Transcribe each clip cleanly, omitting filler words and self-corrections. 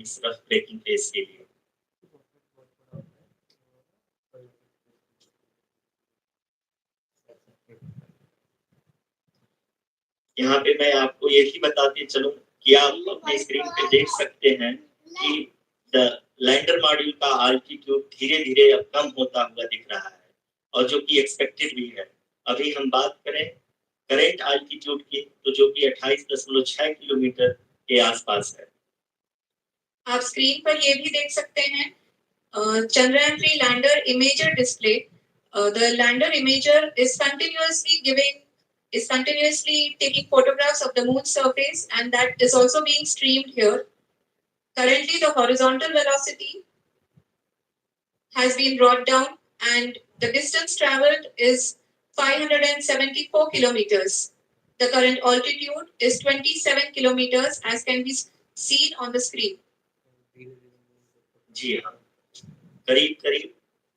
इस rough breaking phase के लिए। यहाँ पे मैं आपको यही बताते चलूं कि आप अपने स्क्रीन पे देख सकते हैं कि द लैंडर मॉड्यूल का आल्टीट्यूड धीरे-धीरे अब कम होता हुआ दिख रहा है और जो कि एक्सपेक्टेड भी है। अभी हम बात करें करंट आल्टीट्यूड की तो जो कि 28.6 किलोमीटर के आसपास है। आप स्क्रीन पर ये भी देख सकते हैं Chandrayaan-3 lander imager display. The lander imager is continuously taking photographs of the moon's surface, and that is also being streamed here. Currently, the horizontal velocity has been brought down, and the distance traveled is 574 kilometers. The current altitude is 27 kilometers, as can be seen on the screen. जी हाँ, करीब-करीब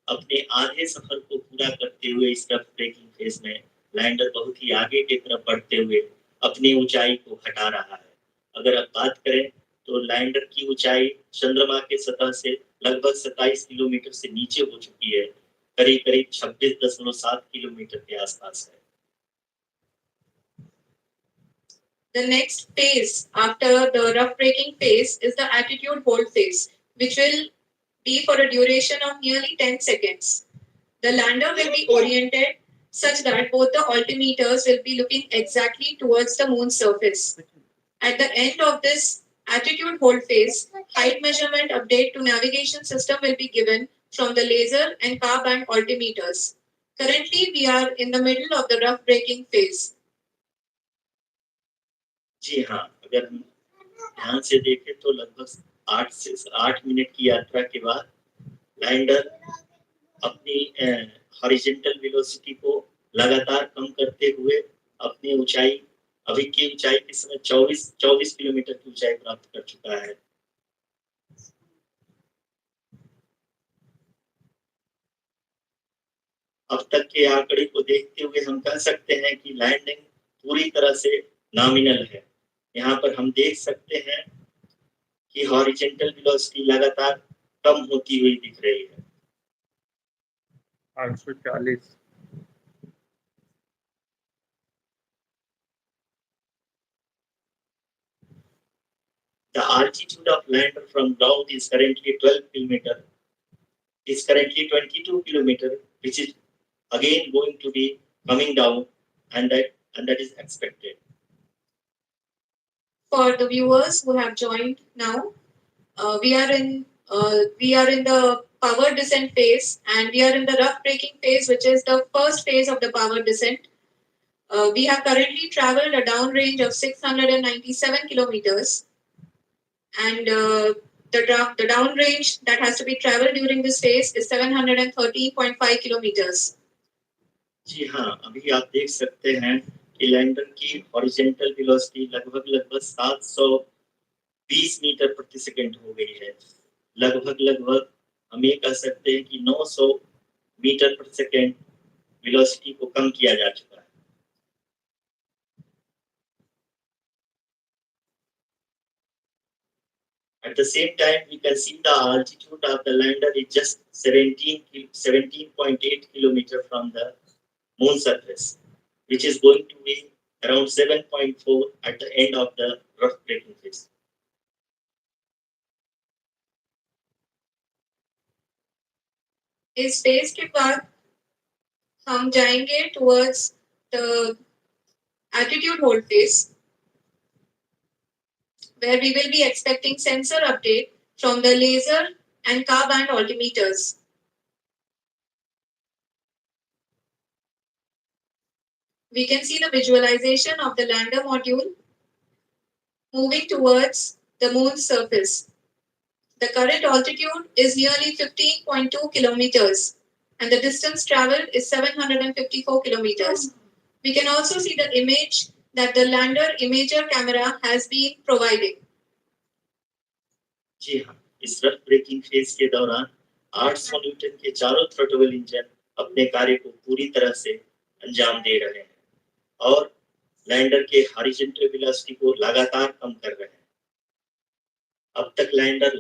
अपने आधे सफर को पूरा करते हुए इस rough breaking phase में लैंडर बहुत ही आगे की तरफ बढ़ते हुए अपनी ऊंचाई को घटा रहा है। अगर आप बात करें तो लैंडर की ऊंचाई चंद्रमा के सतह से लगभग 27 किलोमीटर से नीचे हो चुकी है, करीब-करीब 26.7 किलोमीटर के आसपास है। The next phase after the rough braking phase is the attitude hold phase, which will be for a duration of nearly 10 seconds. The lander will be oriented such that both the altimeters will be looking exactly towards the moon's surface. At the end of this attitude hold phase, height measurement update to navigation system will be given from the laser and car band altimeters. Currently, we are in the middle of the rough braking phase. जी हाँ, अगर हम ध्यान से देखें तो लगभग 8 minute की यात्रा के बाद लैंडर अपनी हॉरिजॉन्टल वेलोसिटी को लगातार कम करते हुए अपनी ऊंचाई अभी की ऊंचाई इस समय 24 किलोमीटर की ऊंचाई प्राप्त कर चुका है। अब तक के आंकड़े को देखते हुए हम कह सकते हैं कि लैंडिंग पूरी तरह से नॉमिनल है। यहाँ पर हम देख सकते हैं कि हॉरिजॉन्टल वेलोसिटी लगातार कम होती हुई दिख रही है। 840 The altitude of lander from ground is currently 12 kilometer. Is currently 22 kilometer, which is again going to be coming down, and that is expected. For the viewers who have joined now, we are in the power descent phase, and we are in the rough braking phase, which is the first phase of the power descent. We have currently traveled a downrange of 697 kilometers, and the downrange that has to be traveled during this phase is 713.5 kilometers. जी हाँ, अभी आप देख सकते हैं कि lander की horizontal velocity लगभग 720 metre प्रति सेकंड हो गई है। लगभग हम ये कह सकते हैं कि 900 मीटर प्रति सेकंड वेलोसिटी को कम किया जा चुका है। At the same time, we can see the altitude of the lander is just 17.8 kilometer from the moon surface, which is going to be around 7.4 at the end of the rough braking phase. इस phase के बाद हम जाएंगे towards the attitude hold phase, where we will be expecting sensor update from the laser and car band altimeters. We can see the visualization of the lander module moving towards the moon's surface. The current altitude is nearly 15.2 kilometers, and the distance traveled is 754 kilometers. We can also see the image that the lander imager camera has been providing. जी हाँ, इस rough breaking phase के दौरान 800 Newton के चारों throttle engine अपने कार्य को पूरी तरह से अंजाम दे रहे हैं और लैंडर के हॉरिजॉन्टल वेलोसिटी को लगातार कम कर रहे हैं। अब तक लैंडर